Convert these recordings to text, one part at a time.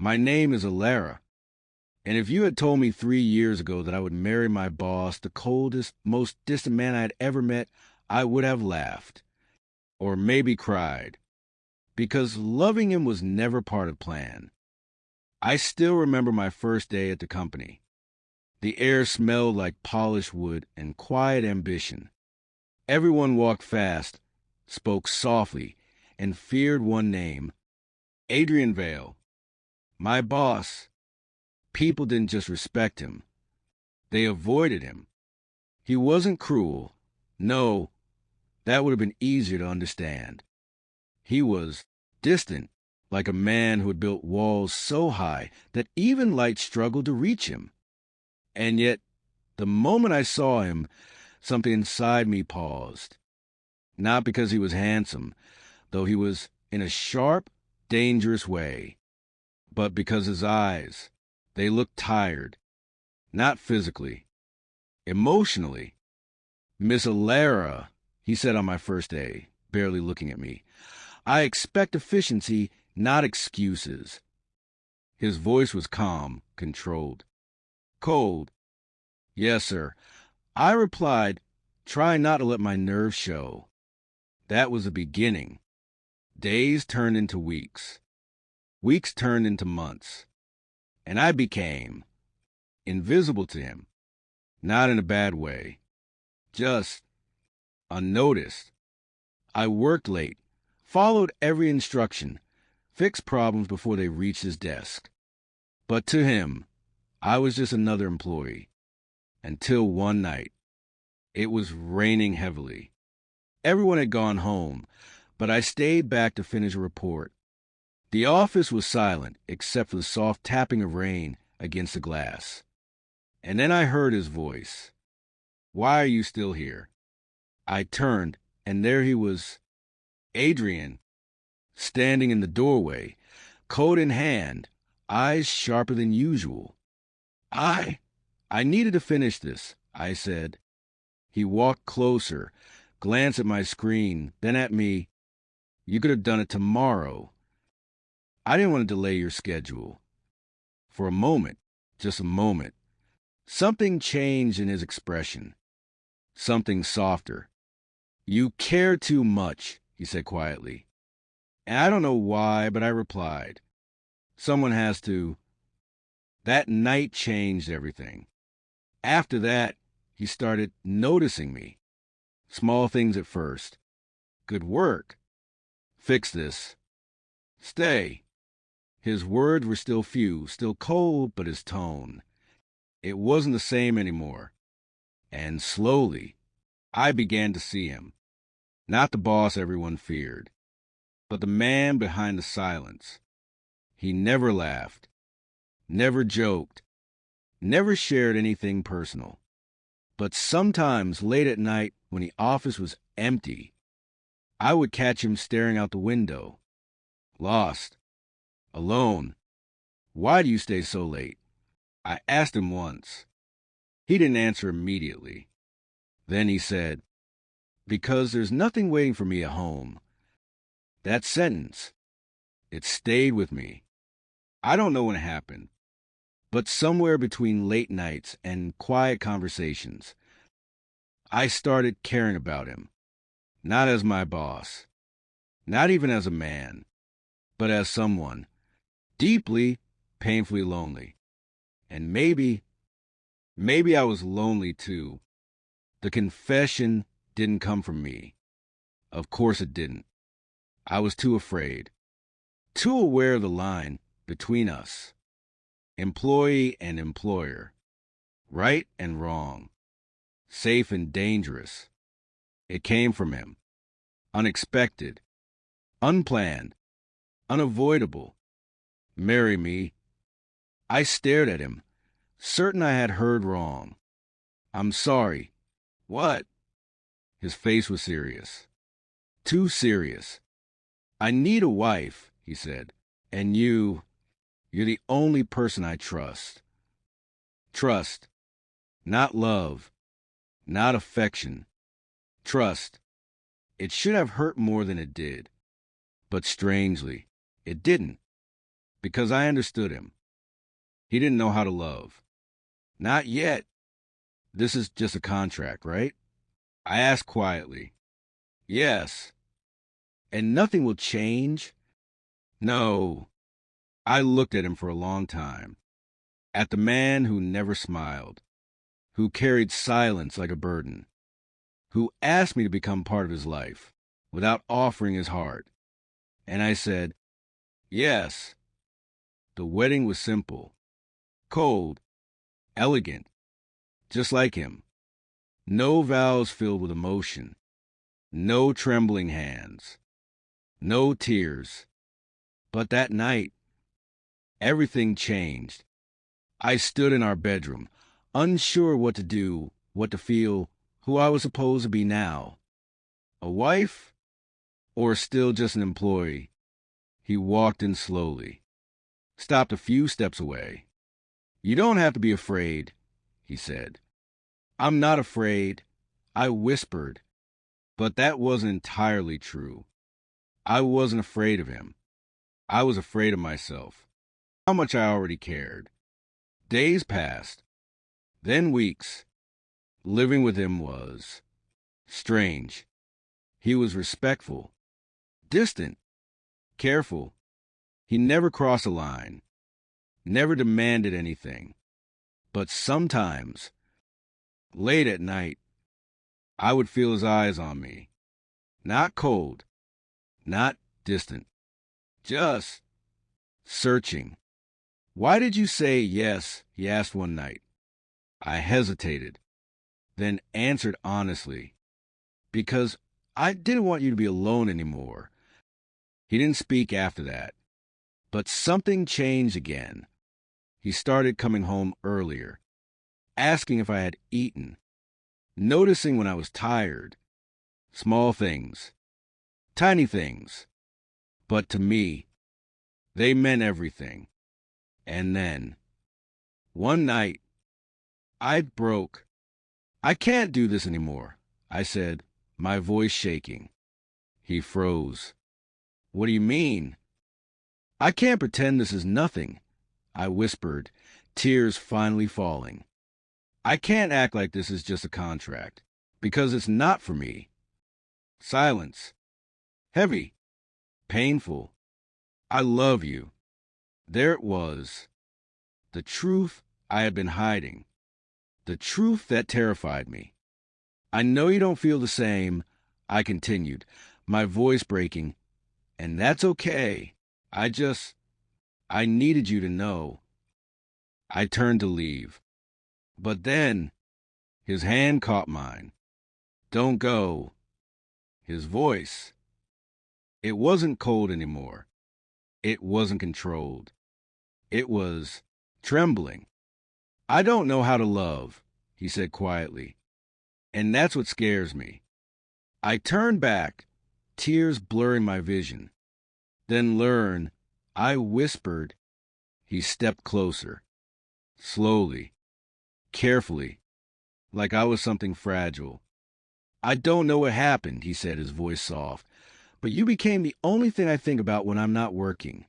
My name is Alara, and if you had told me 3 years ago that I would marry my boss, the coldest, most distant man I had ever met, I would have laughed, or maybe cried, because loving him was never part of the plan. I still remember my first day at the company. The air smelled like polished wood and quiet ambition. Everyone walked fast, spoke softly, and feared one name, Adrian Vale. My boss. People didn't just respect him. They avoided him. He wasn't cruel. No, that would have been easier to understand. He was distant, like a man who had built walls so high that even light struggled to reach him. And yet, the moment I saw him, something inside me paused. Not because he was handsome, though he was in a sharp, dangerous way, but because his eyes, they looked tired, not physically, emotionally. Miss Alara, he said on my first day, barely looking at me, I expect efficiency, not excuses. His voice was calm, controlled. Cold. Yes, sir. I replied, trying not to let my nerves show. That was the beginning. Days turned into weeks. Weeks turned into months. And I became invisible to him. Not in a bad way. Just unnoticed. I worked late, followed every instruction, fixed problems before they reached his desk. But to him, I was just another employee. Until one night. It was raining heavily. Everyone had gone home, but I stayed back to finish a report. The office was silent, except for the soft tapping of rain against the glass. And then I heard his voice. Why are you still here? I turned, and there he was, Adrian, standing in the doorway, coat in hand, eyes sharper than usual. I needed to finish this, I said. He walked closer, glanced at my screen, then at me. You could have done it tomorrow. I didn't want to delay your schedule. For a moment, just a moment, something changed in his expression. Something softer. You care too much, he said quietly. And I don't know why, but I replied. Someone has to. That night changed everything. After that, he started noticing me. Small things at first. Good work. Fix this. Stay. His words were still few, still cold, but his tone. It wasn't the same anymore. And slowly, I began to see him. Not the boss everyone feared, but the man behind the silence. He never laughed, never joked, never shared anything personal. But sometimes late at night, when the office was empty, I would catch him staring out the window. Lost. Alone. Why do you stay so late? I asked him once. He didn't answer immediately. Then he said, because there's nothing waiting for me at home. That sentence, it stayed with me. I don't know when it happened, but somewhere between late nights and quiet conversations, I started caring about him. Not as my boss, not even as a man, but as someone deeply, painfully lonely. And maybe I was lonely too. The confession didn't come from me. Of course it didn't. I was too afraid, too aware of the line between us, employee and employer, right and wrong, safe and dangerous. It came from him, unexpected, unplanned, unavoidable. Marry me. I stared at him, certain I had heard wrong. I'm sorry. What? His face was serious. Too serious. I need a wife, he said, and you're the only person I trust. Trust. Not love. Not affection. Trust. It should have hurt more than it did. But strangely, it didn't. because I understood him. He didn't know how to love. Not yet. This is just a contract, right? I asked quietly. Yes. And nothing will change? No. I looked at him for a long time. At the man who never smiled, who carried silence like a burden, who asked me to become part of his life without offering his heart. And I said, yes. The wedding was simple, cold, elegant, just like him. No vows filled with emotion, no trembling hands, no tears. But that night, everything changed. I stood in our bedroom, unsure what to do, what to feel, who I was supposed to be now. A wife? Or still just an employee? He walked in slowly, stopped a few steps away. You don't have to be afraid, he said. I'm not afraid, I whispered, but that wasn't entirely true. I wasn't afraid of him. I was afraid of myself, how much I already cared. Days passed, then weeks. Living with him was strange. He was respectful, distant, careful. He never crossed a line, never demanded anything. But sometimes, late at night, I would feel his eyes on me. Not cold, not distant, just searching. Why did you say yes? He asked one night. I hesitated, then answered honestly, because I didn't want you to be alone anymore. He didn't speak after that, but something changed again. He started coming home earlier, asking if I had eaten, noticing when I was tired. Small things, tiny things, but to me, they meant everything. And then, one night, I broke. I can't do this anymore, I said, my voice shaking. He froze. What do you mean? I can't pretend this is nothing, I whispered, tears finally falling. I can't act like this is just a contract, because it's not for me. Silence. Heavy. Painful. I love you. There it was. The truth I had been hiding. The truth that terrified me. I know you don't feel the same, I continued, my voice breaking, and that's okay. I needed you to know. I turned to leave. But then, his hand caught mine. Don't go. His voice. It wasn't cold anymore. It wasn't controlled. It was trembling. I don't know how to love, he said quietly. And that's what scares me. I turned back, tears blurring my vision. Then learn, I whispered. He stepped closer, slowly, carefully, like I was something fragile. I don't know what happened, he said, his voice soft, but you became the only thing I think about when I'm not working.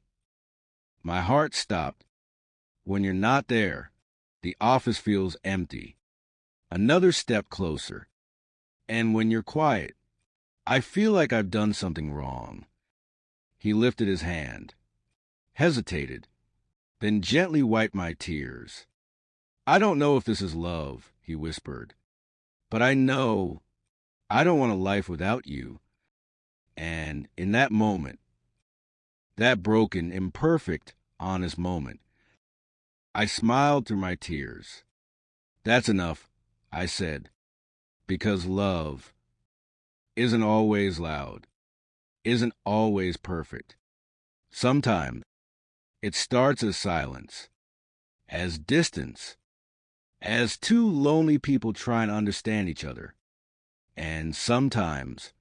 My heart stopped. When you're not there, the office feels empty. Another step closer. And when you're quiet, I feel like I've done something wrong. He lifted his hand, hesitated, then gently wiped my tears. I don't know if this is love, he whispered, but I know I don't want a life without you. And in that moment, that broken, imperfect, honest moment, I smiled through my tears. That's enough, I said, because love isn't always loud, isn't always perfect. Sometimes it starts as silence, as distance, as two lonely people trying to understand each other. And sometimes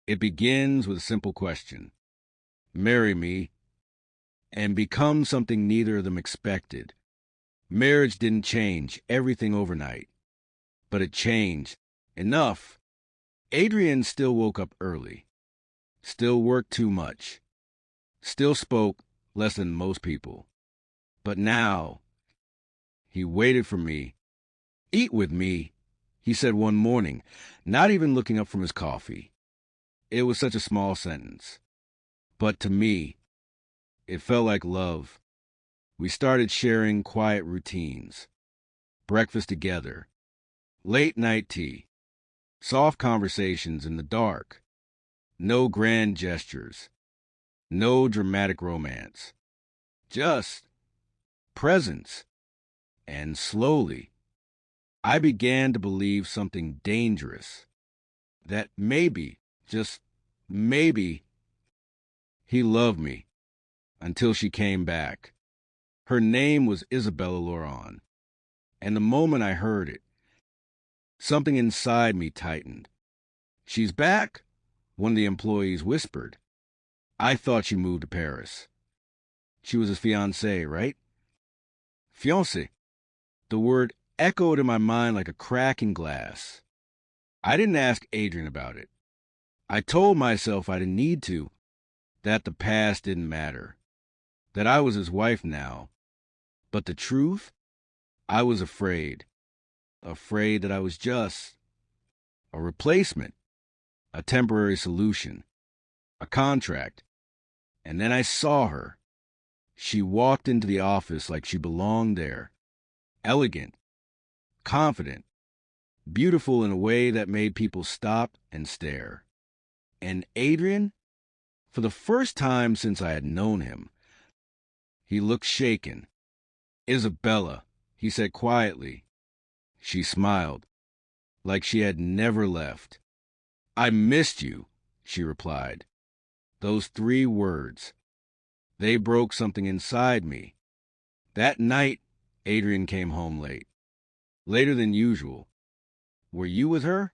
it begins with a simple question. Marry me, and become something neither of them expected. Marriage didn't change everything overnight, but it changed enough. Adrian still woke up early, still worked too much, still spoke less than most people. But now, he waited for me. Eat with me, he said one morning, not even looking up from his coffee. It was such a small sentence. But to me, it felt like love. We started sharing quiet routines. Breakfast together. Late night tea. Soft conversations in the dark. No grand gestures. No dramatic romance. Just presence. And slowly, I began to believe something dangerous. That maybe, just maybe, he loved me until she came back. Her name was Isabella Laurent. And the moment I heard it, something inside me tightened. "She's back," one of the employees whispered. I thought she moved to Paris. She was his fiancée, right? Fiancée. The word echoed in my mind like a crack in glass. I didn't ask Adrian about it. I told myself I didn't need to, that the past didn't matter, that I was his wife now. But the truth? I was afraid. Afraid that I was just a replacement, a temporary solution, a contract. And then I saw her. She walked into the office like she belonged there. Elegant, confident, beautiful in a way that made people stop and stare. And Adrian, for the first time since I had known him, he looked shaken. "Isabella," he said quietly. She smiled, like she had never left. "I missed you," she replied. Those 3 words, they broke something inside me. That night, Adrian came home late. Later than usual. "Were you with her?"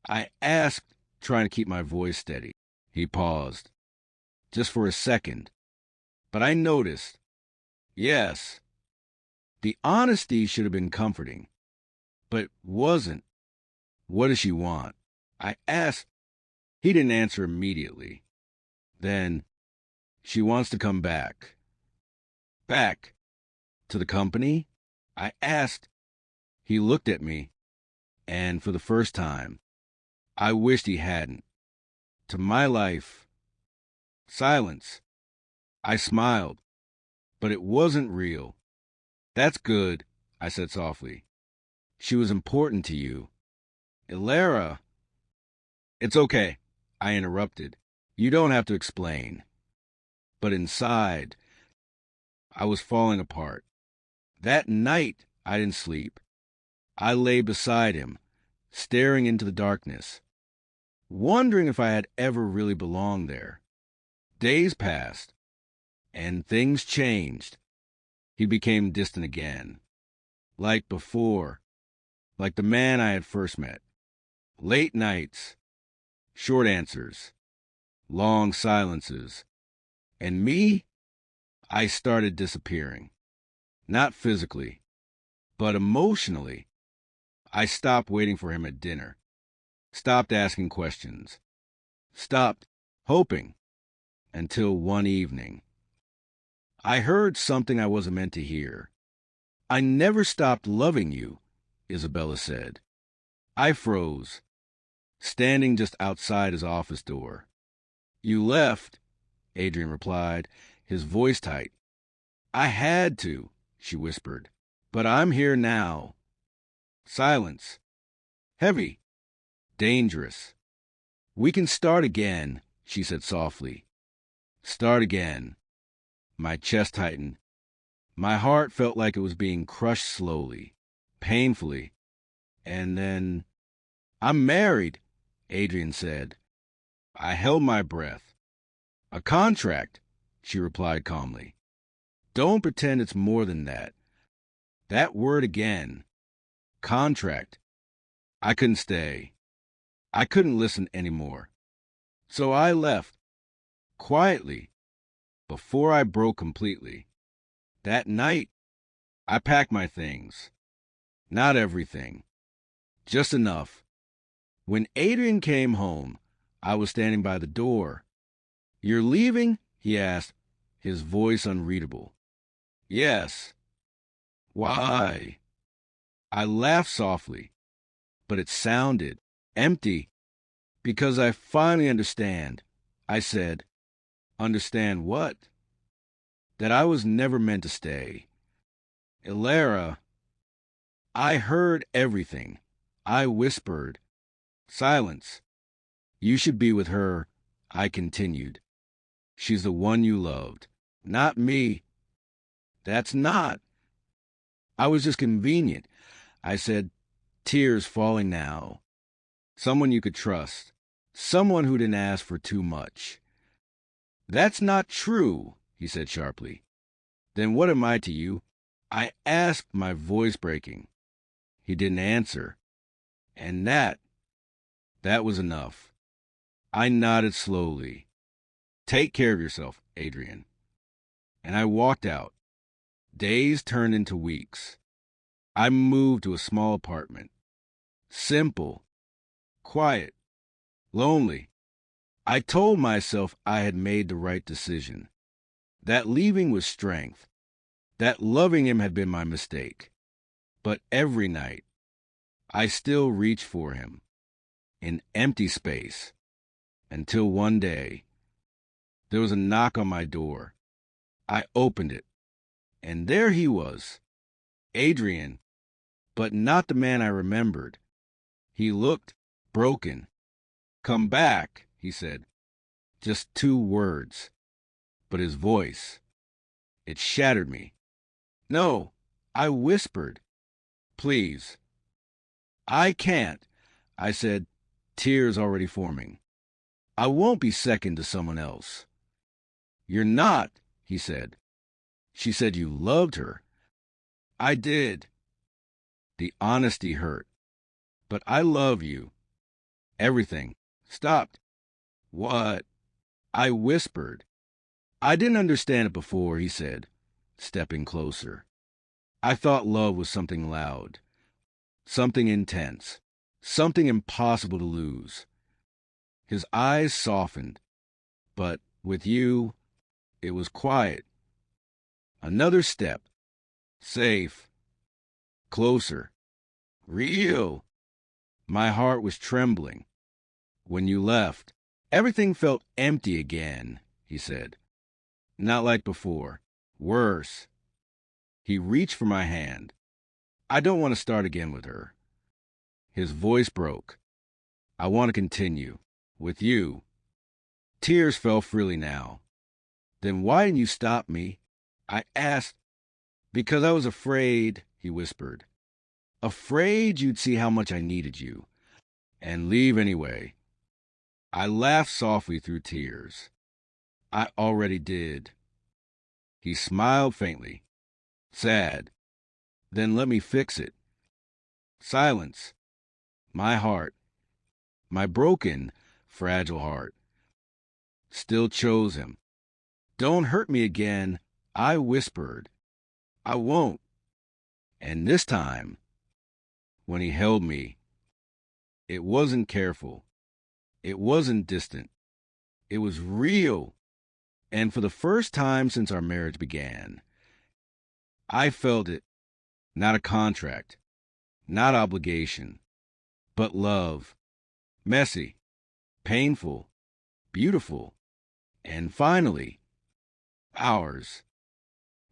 I asked, trying to keep my voice steady. He paused, just for a second. But I noticed. Yes. The honesty should have been comforting, but wasn't. "What does she want?" I asked. He didn't answer immediately. Then, "She wants to come back." "Back? To the company?" I asked. He looked at me, and for the first time, I wished he hadn't. "To my life." Silence. I smiled, but it wasn't real. "That's good," I said softly. "She was important to you." "Ilara." "It's okay," I interrupted. "You don't have to explain." But inside, I was falling apart. That night, I didn't sleep. I lay beside him, staring into the darkness, wondering if I had ever really belonged there. Days passed, and things changed. He became distant again. Like before, like the man I had first met. Late nights, short answers, long silences. And me, I started disappearing. Not physically, but emotionally. I stopped waiting for him at dinner. Stopped asking questions. Stopped hoping. Until one evening, I heard something I wasn't meant to hear. "I never stopped loving you," Isabella said. I froze, standing just outside his office door. "You left," Adrian replied, his voice tight. "I had to," she whispered. "But I'm here now." Silence. Heavy. Dangerous. "We can start again," she said softly. Start again. My chest tightened. My heart felt like it was being crushed slowly, painfully. And then, "I'm married," Adrian said. I held my breath. "A contract," she replied calmly. "Don't pretend it's more than that." That word again. Contract. I couldn't stay. I couldn't listen anymore. So I left. Quietly. Before I broke completely. That night, I packed my things. Not everything. Just enough. When Adrian came home, I was standing by the door. "You're leaving?" he asked, his voice unreadable. Yes. Why? I laughed softly, but it sounded empty. Because I finally understand. I said, understand what? That I was never meant to stay. Ilara, I heard everything. I whispered. Silence. You should be with her, I continued. She's the one you loved. Not me. That's not. I was just convenient. I said, tears falling now. Someone you could trust. Someone who didn't ask for too much. That's not true, he said sharply. Then what am I to you? I asked, my voice breaking. He didn't answer. And that was enough. I nodded slowly. Take care of yourself, Adrian. And I walked out. Days turned into weeks. I moved to a small apartment. Simple. Quiet. Lonely. I told myself I had made the right decision. That leaving was strength. That loving him had been my mistake. But every night, I still reached for him. In empty space. Until one day, there was a knock on my door. I opened it. And there he was. Adrian. But not the man I remembered. He looked broken. Come back, he said. Just 2 words. But his voice, it shattered me. No, I whispered. Please. I can't, I said, tears already forming. I won't be second to someone else. You're not, he said. She said you loved her. I did. The honesty hurt. But I love you. Everything. Stopped. What? I whispered. I didn't understand it before, he said, stepping closer. I thought love was something loud, something intense, something impossible to lose. His eyes softened, but with you, it was quiet. Another step. Safe. Closer. Real. My heart was trembling. When you left, everything felt empty again, he said. Not like before. Worse. He reached for my hand. I don't want to start again with her. His voice broke. I want to continue. With you. Tears fell freely now. Then why didn't you stop me? I asked. Because I was afraid, he whispered. Afraid you'd see how much I needed you. And leave anyway. I laughed softly through tears. I already did. He smiled faintly. Sad. Then let me fix it. Silence. My heart. My broken, fragile heart. Still chose him. Don't hurt me again, I whispered. I won't. And this time, when he held me, it wasn't careful. It wasn't distant. It was real. And for the first time since our marriage began, I felt it. Not a contract, not obligation, but love. Messy, painful, beautiful, and finally, ours.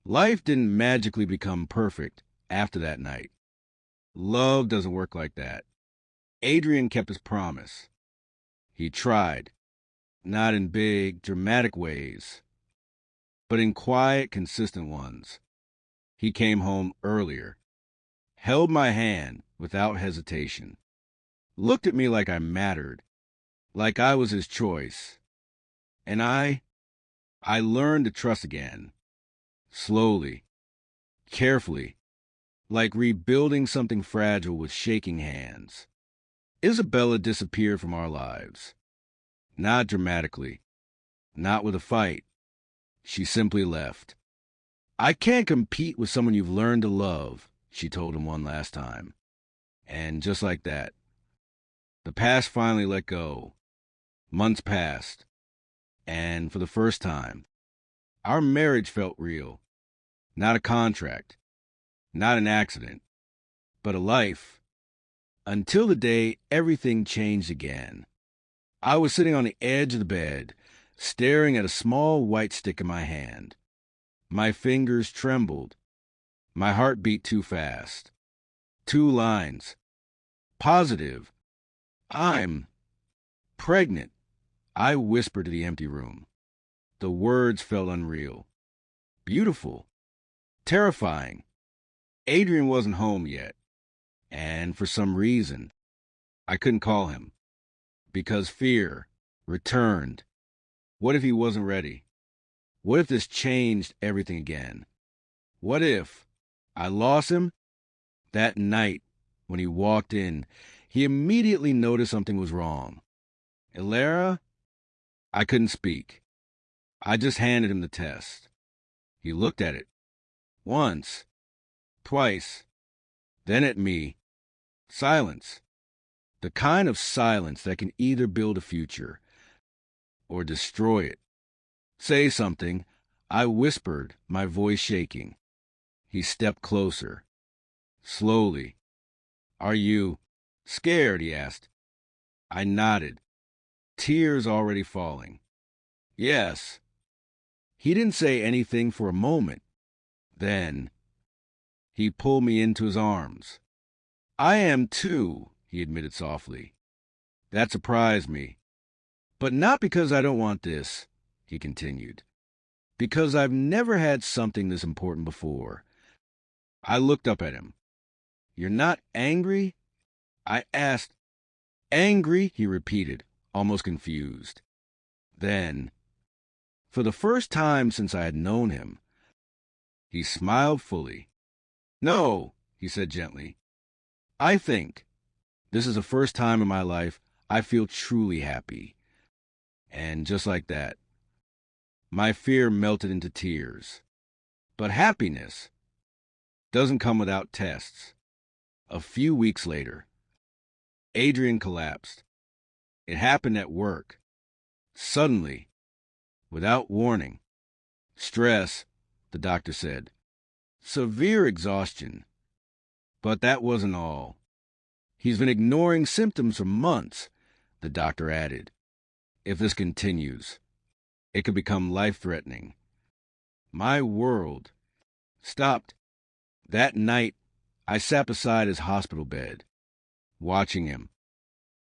Life didn't magically become perfect after that night. Love doesn't work like that. Adrian kept his promise. He tried, not in big, dramatic ways, but in quiet, consistent ones. He came home earlier, held my hand without hesitation, looked at me like I mattered, like I was his choice. And I learned to trust again, slowly, carefully, like rebuilding something fragile with shaking hands. Isabella disappeared from our lives. Not dramatically, not with a fight. She simply left. I can't compete with someone you've learned to love, she told him one last time. And just like that, the past finally let go. Months passed. And for the first time, Our marriage felt real, not a contract, not an accident, but a life. Until the day everything changed again. I was sitting on the edge of the bed, staring at a small white stick in my hand. My fingers trembled. My heart beat too fast. 2 lines. Positive. I'm pregnant. I whispered to the empty room. The words felt unreal. Beautiful. Terrifying. Adrian wasn't home yet. And for some reason, I couldn't call him. Because fear returned. What if he wasn't ready? What if this changed everything again? What if I lost him? That night, when he walked in, he immediately noticed something was wrong. Ilara? I couldn't speak. I just handed him the test. He looked at it. Once. Twice. Then at me. Silence. The kind of silence that can either build a future or destroy it. Say something. I whispered, my voice shaking. He stepped closer. Slowly. Are you scared? He asked. I nodded. Tears already falling. Yes. He didn't say anything for a moment. Then he pulled me into his arms. I am too, he admitted softly. That surprised me. But not because I don't want this, he continued. Because I've never had something this important before. I looked up at him. You're not angry? I asked. Angry, he repeated, almost confused. Then, for the first time since I had known him, he smiled fully. No, he said gently. I think this is the first time in my life I feel truly happy. And just like that, my fear melted into tears. But happiness doesn't come without tests. A few weeks later, Adrian collapsed. It happened at work. Suddenly, without warning. Stress, the doctor said. Severe exhaustion. But that wasn't all. He's been ignoring symptoms for months, the doctor added. If this continues, it could become life-threatening. My world stopped. That night, I sat beside his hospital bed, watching him.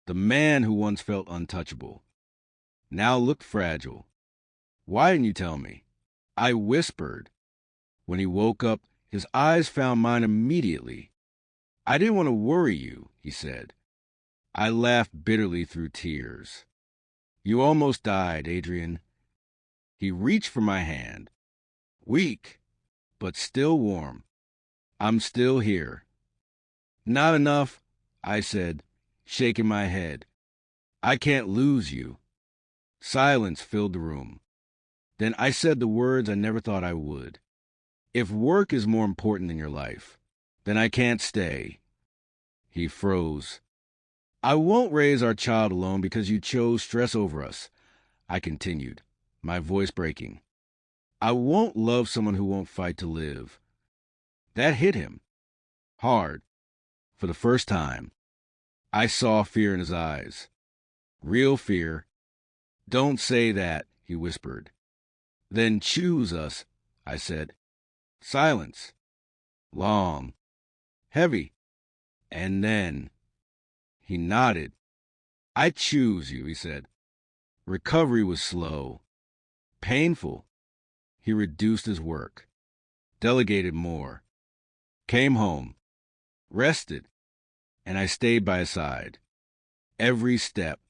The man who once felt untouchable now looked fragile. Why didn't you tell me? I whispered. When he woke up, his eyes found mine immediately. I didn't want to worry you, he said. I laughed bitterly through tears. You almost died, Adrian. He reached for my hand. Weak, but still warm. I'm still here. Not enough, I said, shaking my head. I can't lose you. Silence filled the room. Then I said the words I never thought I would. If work is more important than your life, then I can't stay. He froze. I won't raise our child alone because you chose stress over us, I continued, my voice breaking. I won't love someone who won't fight to live. That hit him. Hard. For the first time, I saw fear in his eyes. Real fear. Don't say that, he whispered. Then choose us, I said. Silence. Long. Heavy. And then he nodded. I choose you, he said. Recovery was slow. Painful. He reduced his work. Delegated more. Came home. Rested. And I stayed by his side. Every step.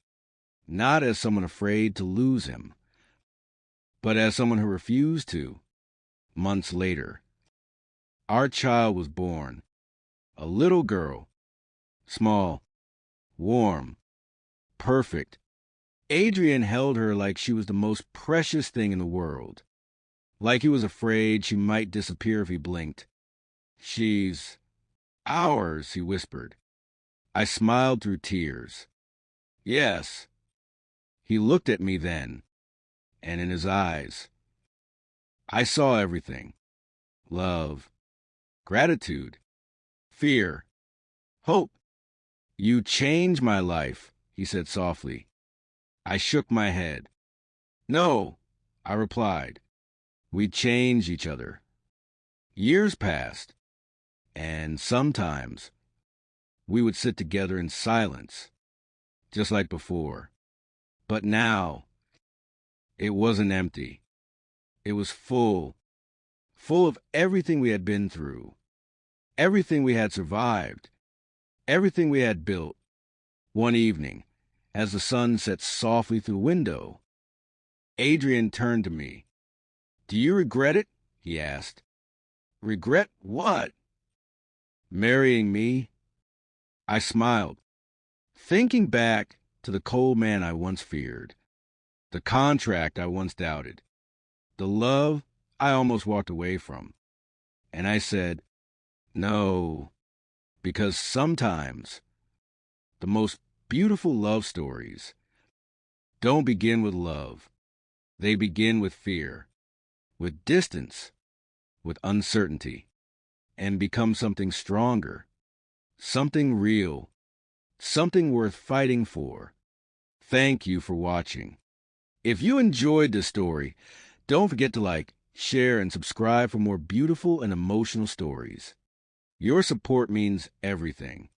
Not as someone afraid to lose him, but as someone who refused to. Months later, our child was born. A little girl. Small. Warm. Perfect. Adrian held her like she was the most precious thing in the world. Like he was afraid she might disappear if he blinked. She's ours, he whispered. I smiled through tears. Yes. He looked at me then, and in his eyes, I saw everything: love, gratitude, fear, hope. You changed my life, he said softly. I shook my head. No, I replied. We changed each other. Years passed, and sometimes we would sit together in silence, just like before. But now, it wasn't empty. It was full, full of everything we had been through, everything we had survived, everything we had built. One evening, as the sun set softly through the window, Adrian turned to me. Do you regret it? He asked. Regret what? Marrying me? I smiled, thinking back to the cold man I once feared, the contract I once doubted, the love I almost walked away from. And I said, no, because sometimes the most beautiful love stories don't begin with love. They begin with fear, with distance, with uncertainty, and become something stronger, something real, something worth fighting for. Thank you for watching. If you enjoyed this story, don't forget to like, share, and subscribe for more beautiful and emotional stories. Your support means everything.